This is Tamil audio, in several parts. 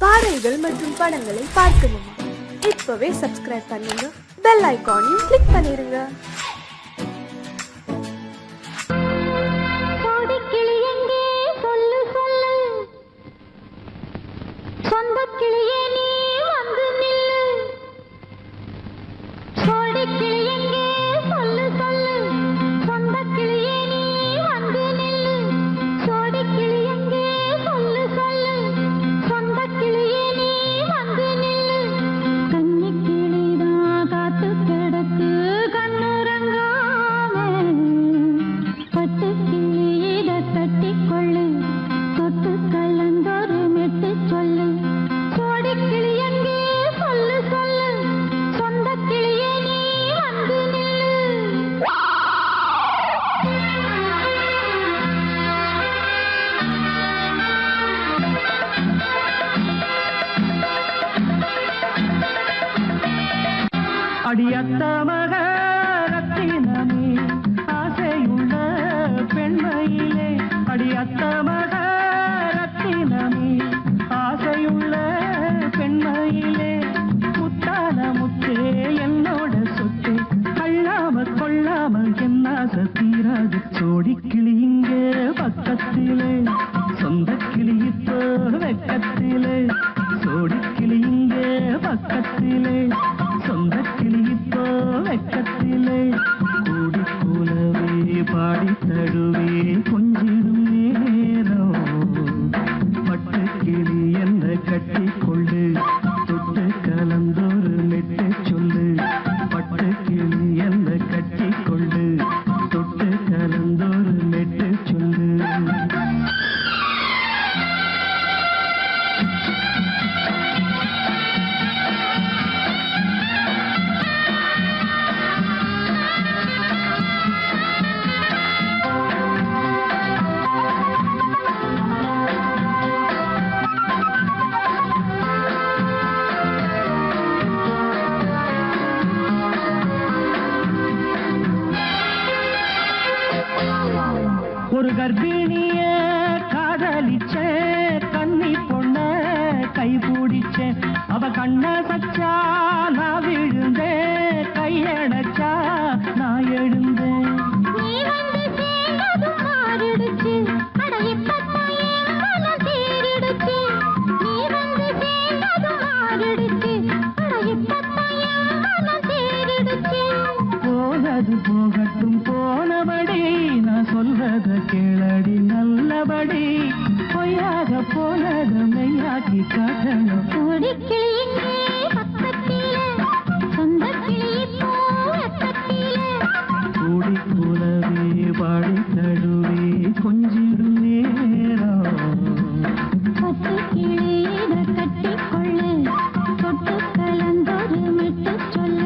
பாடல்கள் மற்றும் படங்களை பார்க்கணுமா? இப்பவே சப்ஸ்கிரைப் பண்ணுங்க, பெல் ஐகானையும் கிளிக் பண்ணிருங்க. அடியத்த மகரத்தினமே ஆசையுள்ள பெண்மையிலே, அடியத்த மகரத்தினமே ஆசையுள்ள பெண்மையிலே, முத்தான முத்தே என்னோட சொத்தே, அள்ளாம கொள்ளாம என்ன தீராது. சோடி கிளி இங்கே பக்கத்திலே, சொந்த கிளி இப்போ வெக்கத்திலே, சோடி கிளி இங்கே பக்கத்திலே, சொந்த கிளி இப்போ வெக்கத்திலே, கூடி போலவே பாடி தழுவே கொஞ்சிடும் நேரம், பட்டு கிளி என்ன கட்டி கொள்ளு, தொட்டு கலந்தொரு மெட்டு சொல்லு, பட்டு கிளி என்ன கட்டி கொள்ளு, தொட்டு கலந்தொரு மெட்டு சொல்லு. ஒரு கர்ப்பிணிய காதலிச்ச கன்னி பொண்ண கை பிடிச்ச, அவ கண்ண சச்சா நான் விழுந்தேன், கையடைச்சா நான் எழுந்தேன். போனது போகட்டும் போனபடி, நான் சொல்றத கேளடி நல்லபடி, பொய்யாக போனது மெய்யாக்கி காட்டணும். கூடி கூடவே பாடி தழுவே கொஞ்சிடும் நேரம், பட்டு கிளி என்ன கட்டி கொள்ளு, தொட்டு கலந்தொரு மெட்டு சொல்லு.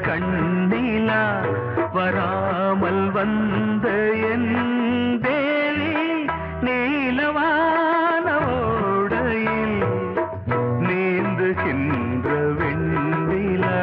கண்ணிலா வராமல் வந்த என் தேவி நீலவான ஓடையில் நீந்துகின்ற வெண்ணிலா.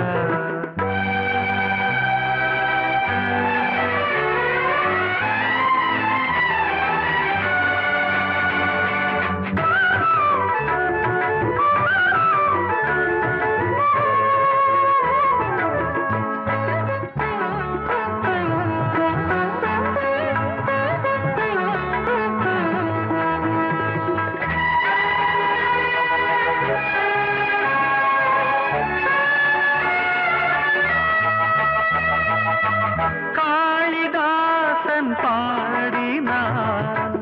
பாடினான்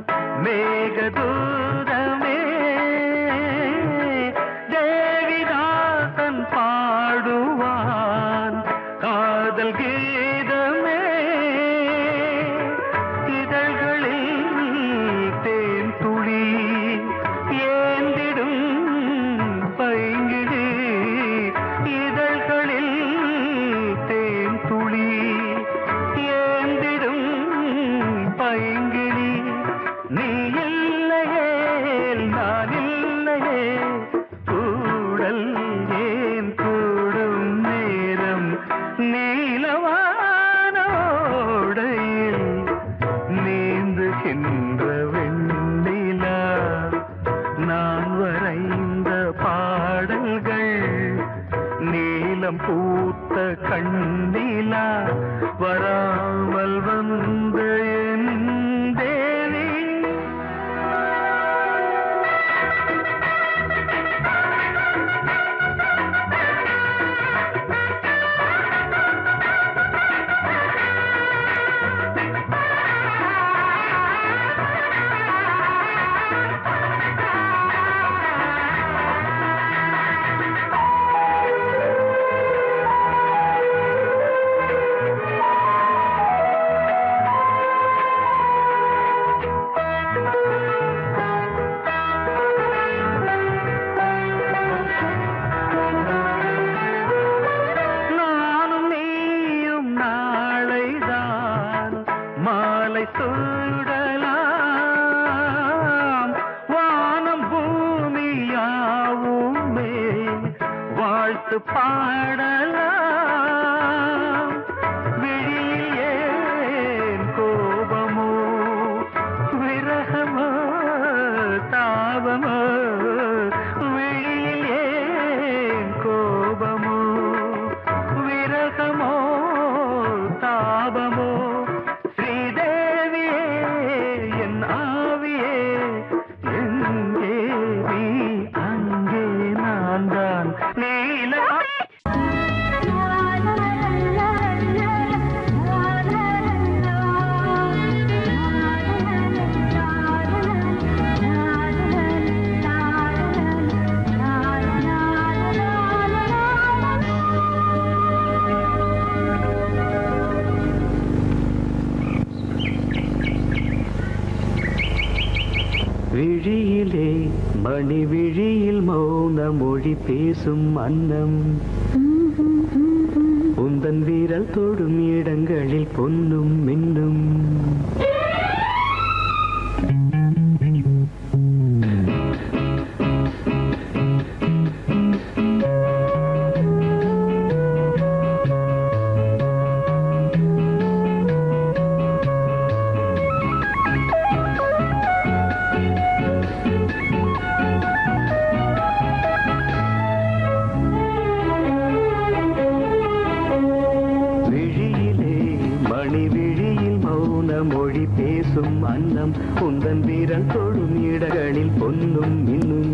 மேகதூதமே தேவிதாசன் பாடுவான் காதல் கீதமே. இதழ்களில் தேன் துளி ஏந்திடும் பைங்கிழி இதழ்களில் தேன் துளி ஏந்திடும் பைங்கிழி. நீ இல்லையே நான் இல்லையே கூடல் ஏன் கூடும் நேரம் நீலவானோடையில் நீந்துகின்ற வெண்ணிலா. நான் வரைந்த பாடல்கள் நீலம் பூத்த கண்ணிலா வராமல் வந்த என் தேவி. மாலை சூடலாம் வானம் பூமியாவுமே வாழ்த்து பாடலாம். விழியில் ஏன் கோபமோ விரகமோ தாபமோ விழியில் ஏன் கோபமோ விரகமோ தாபமோ. விழியிலே மணி விழியில் மௌன மொழி பேசும் அன்னம் உந்தன் வீரல் தொடும் இடங்களில் பொன்னும் மின்னும். மொழி பேசும் அன்னம் உந்தன் வீரல் தொடும் இடங்களில் பொன்னும் மின்னும்.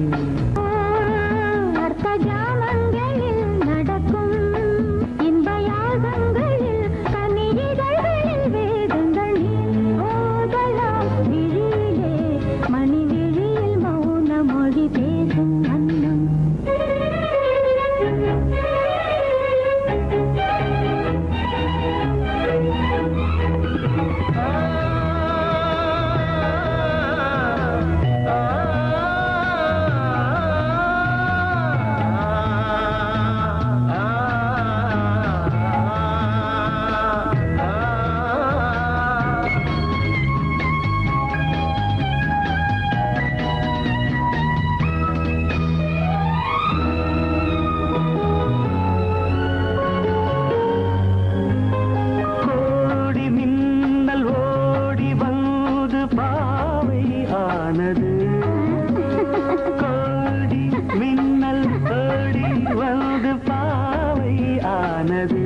உள்ளது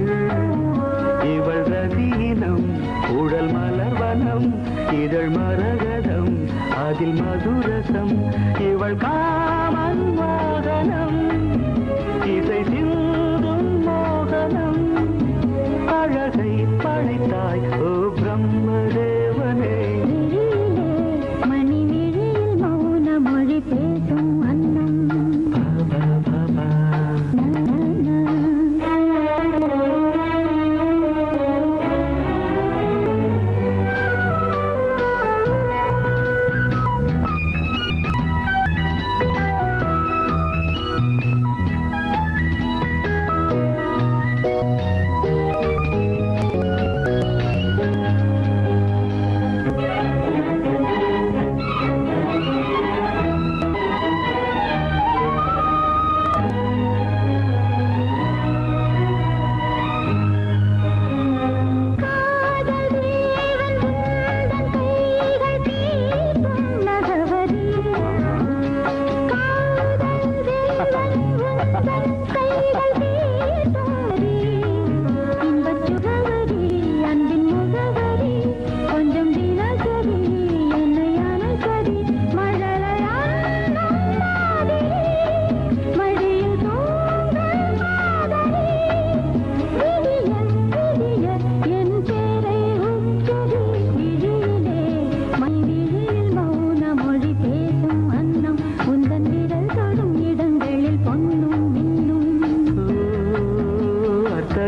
இவள் ரதீனம் உடல் மலர்வனம் இதழ் மரகதம் அதில் மதுரசம் இவள் காமன் வாகனம் இசை சிந்தும் மோகனம் அழகை படைத்தாய் ஓ பிரம்மதேவனே மணி விழியில் மௌன மொழி பேசும் அன்னம்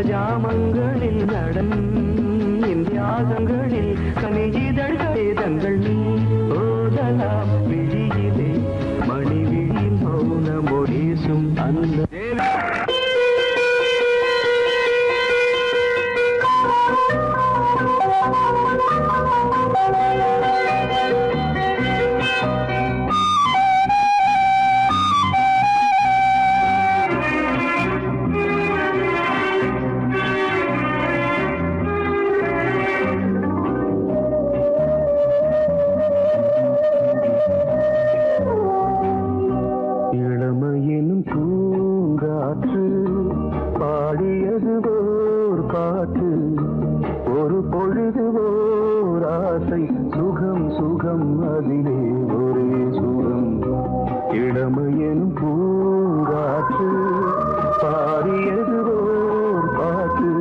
ஜாமங்களில் நடன் இந்தியாசங்களில் கனியிதழ்களே தங்கள் நீ ஓதலாம் விழியிலே மணி விழியில் மௌனம் ஒரேசும் அந்த இளமையினும் பூங்காற்று பாடியது ஓர் பாட்டு ஒரு பொழுது ஓர் ஆசை சுகம் சுகம் அதிலே ஒரே சுகம் இளமையினும் பூங்காற்று பாடியது ஓர் பாட்டு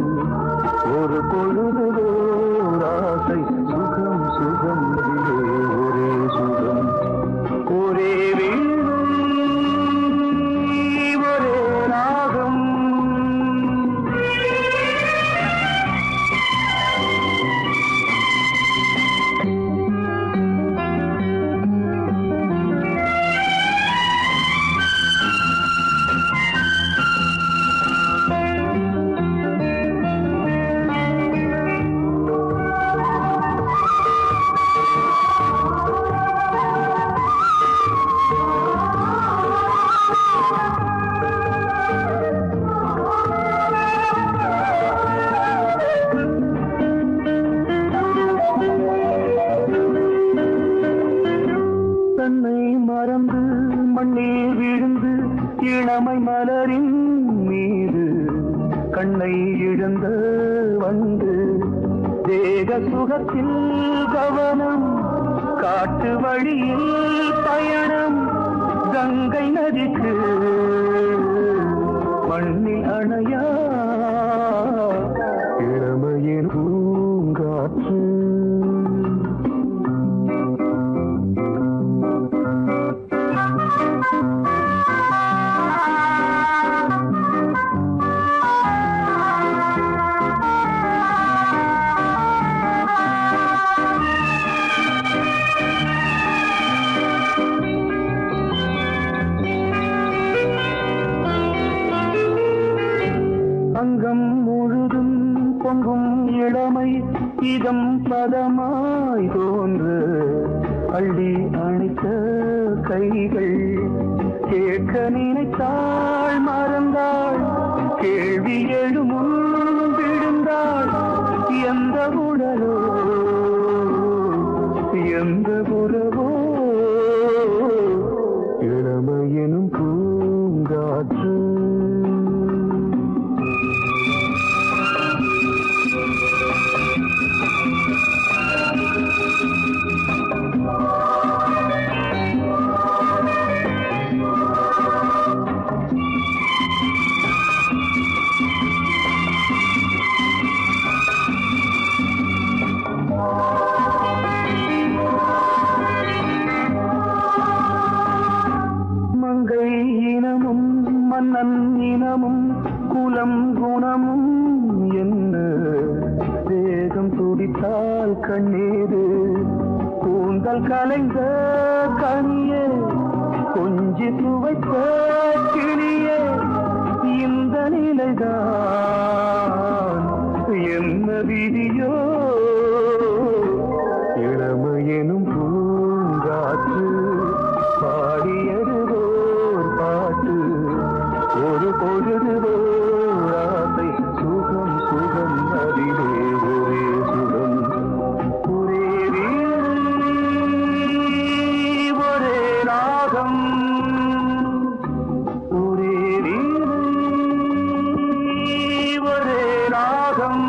ஒரு பொழுது ஓர் ஆசை சுகம் சுகம் அதிலே ஒரே சுகம் ஒரே தன்னை மறந்து மண்ணில் விழுந்து இளமை மலரின் மீது கண்ணை இழந்த வந்து தேக சுகத்தில் கவனம் காட்டு வழியில் பயணம் கங்கை நதிக்கு மண்ணில் அணையா இளமையின் பூங்காற்று அங்கம் முழுதும் பொங்கும் இளமை இதம் பதமாய் தோன்று அள்ளி அணைத்த கைகள் கேட்க நினைத்தாள் மறந்தாள் கேள்வி எழுமுன் விழுந்தாள் எந்த உடலோ எந்த புறவோ இளமையெனும் பூங்காற்று காதல் கண்ணீரு கூந்தல் கலைந்த கனியே கொஞ்சி துவைத்த கிளியே இந்த நிலைதான் என்ன விதியோ இளமையெனும் பூங்காற்று பாடியதுவோர் பாட்டு ஒரு பொழுதுவோர் ஆசை சுகம் சுகம் அதிலே ஒரே சுகம் ஒரே வீணை ஒரே ராகம் ஒரே வீணை ஒரே ராகம்.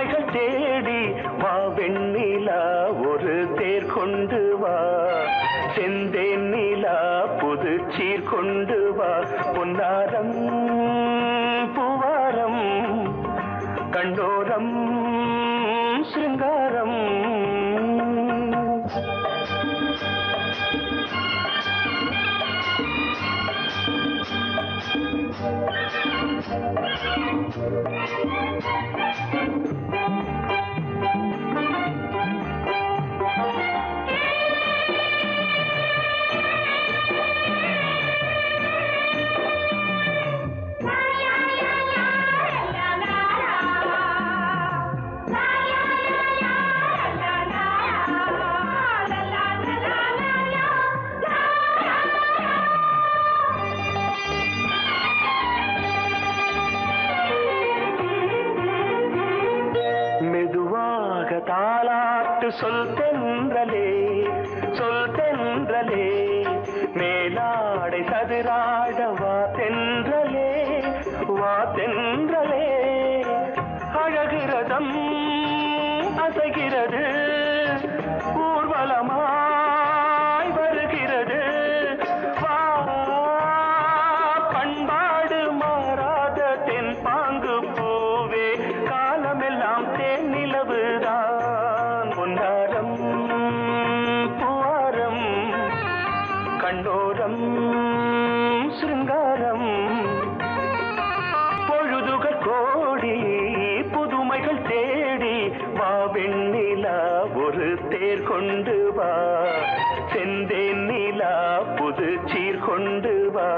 புதுமைகள் தேடி வா வெண்ணிலா ஒரு தேர் கொண்டு வா செந்தேன் நிலா புது சீர் கொண்டு வா பொன்னாரம் பூவாரம் கண்டோரம் சிருங்காரம் தாலாட்டு சொல் தென்றலே மேலாடை சதுராட வா தென்றலே அழகிறதம் அசைகிறது ஊர்வலமாய் வருகிறது வா பண்பாடு மாறாத தென் பாங்கு பூவே காலமெல்லாம் தேன் நிலவுதான் பொன்னாரம் பூவாரம் கண்டோரம் சிருங்காரம் பொழுதுகள் கோடி புதுமைகள் தேடி வா வெண்ணிலா ஒரு தேர் கொண்டு வா செந்தேன் நிலா புது சீர் கொண்டு வா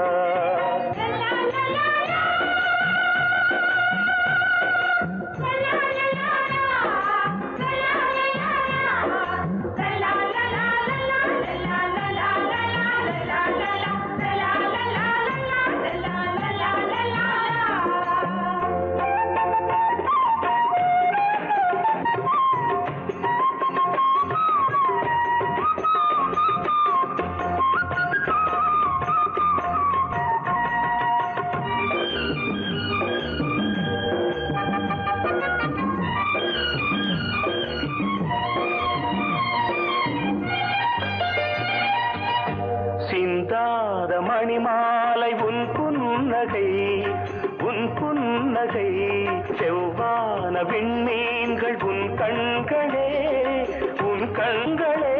சிந்தாத மணிமாலை உன் புன்னகை செவ்வான விண்மீன்கள் உன் கண்களே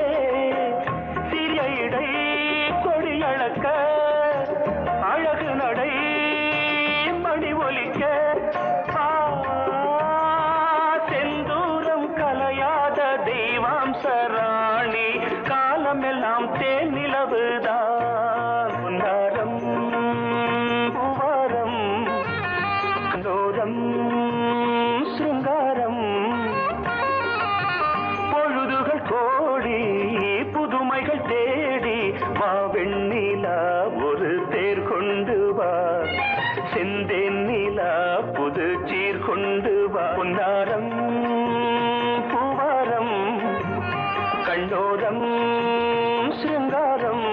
சிறிய இடை கொடியளக்க அழகு நடை மணி ஒலிக்க செந்தூரம் கலையாத தெய்வாம்சராணி காலமெல்லாம் தேன் நிலவுதான் பொன்னாரம் பூவாரம் கண்டோரம் சிருங்காரம் பொழுதுகள் கோடி புதுமைகள் தேடி வா வெண்ணிலா ஒரு தேர் கொண்டு வா செந்தேன் நிலா புது சீர் கொண்டு வா பொன்னாரம் பூவாரம் கண்டோரம் சிருங்காரம்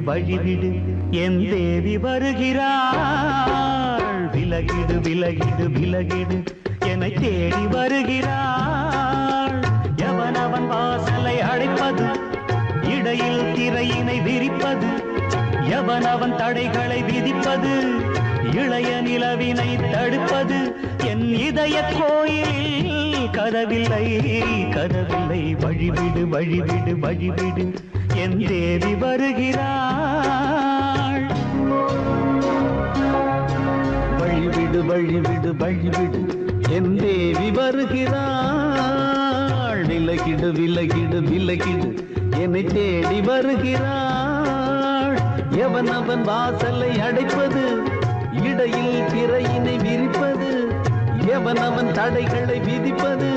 வழிவிடு என் தேவி வருகிறாள் விலகிடு என்னை தேடி வருகிறாள் எவனவன் வாசலை அடைப்பது இடையில் திரையினை விரிப்பது எவனவன் தடைகளை விதிப்பது இளைய நிலவினை தடுப்பது என் இதய கோயிலில் கதவில்லை வழிவிடு என் தேவி வருகிறாள் வழிவிடு என் தேவி வருகிறாள் விலகிடு என்னை தேடி வருகிறாள் எவன் அவன் வாசலை அடைப்பது இடையில் திரையினை விரிப்பது எவன் அவன் தடைகளை விதிப்பது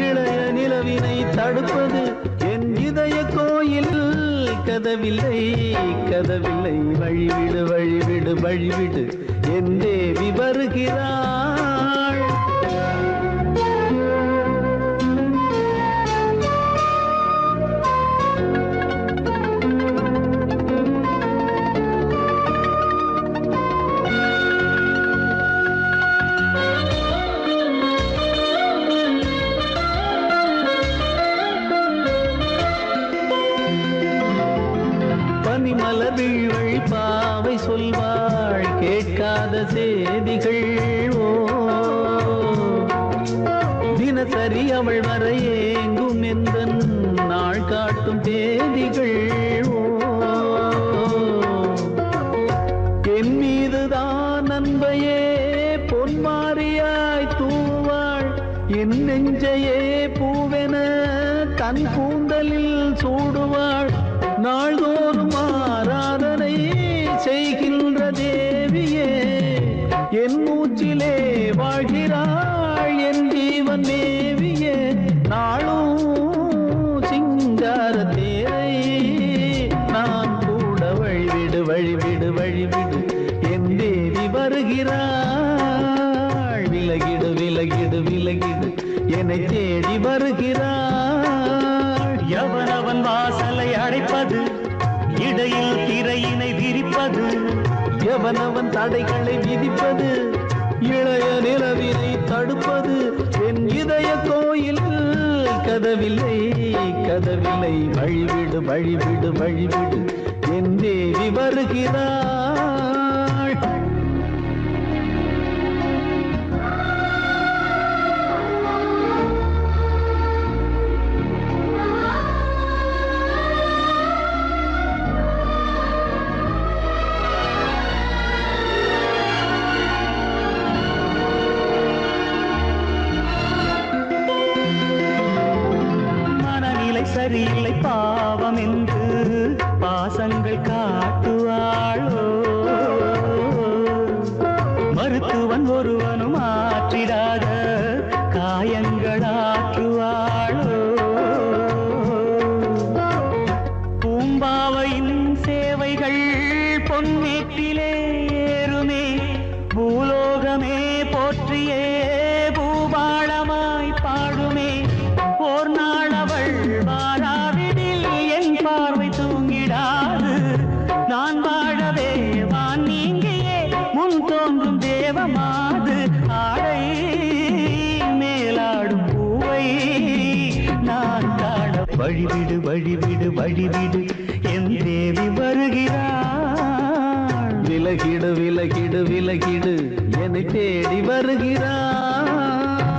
இளைய நிலவினை தடுப்பது என் இதய கோயில் கதவில்லை கதவில்லை வழிவிடு வழிவிடு வழிவிடு என் தேவி வருகிறாள். பனிமலர் வீழ்வழி பாவை சொல்வாள் கேட்காத செய்திகள் ஓ தினசரி அவள் வர ஏங்கும் எந்த நாள் காட்டும் தேதிகள் ஓ என் மீதுதான் அன்பையே பொன்மாரியாய் தூவாள் என் நெஞ்சையே பூவென தன் கூந்தலில் சூடுவாள் நாள்தோறும் ஆராதனை செய்கின்ற தேவியே என் மூச்சிலே வாழ்கிறாள் என் ஜீவன் தேவியே நாளும் சிங்கார தேரை நான் கூட வழிவிடு வழிவிடு வழிவிடு என் தேவி வருகிறாள். விலகிடு விலகிடு விலகிடு என்னை தேடி வருகிறாள். எவனவன் வாசலை அடைப்பது இடையில் திரையினை விரிப்பது எவனவன் தடைகளை விதிப்பது இளைய நிலவினை தடுப்பது என் இதய கோயில் கதவில்லை கதவில்லை வழிவிடு வழிவிடு வழிவிடு என் தேவி வருகிறாள். சரியில்லை பாவம் என்று பாசங்கள் காட்டுவாளோ மருத்துவன் ஒருவனும் ஆற்றிடாத காயங்களாற்றுவாளோ பூம்பாவையின் சேவைகள் பொன்னேட்டிலே ஏறுமே பூலோகமே போற்றியே பூபாளமாய் பாடுமே ஓர் நாள் அவள் வாராவிடில் என் பார்வை தூங்கிடாது நான் வாழவே வான் நீங்கியே முன் தோன்றும் தேவமாது ஆடை மேலாடும் பூவை நான் காண வழிவிடு வழிவிடு வழிவிடு என் தேவி வருகிறாள். விலகிடு விலகிடு விலகிடு என்னை தேடி வருகிறாள்.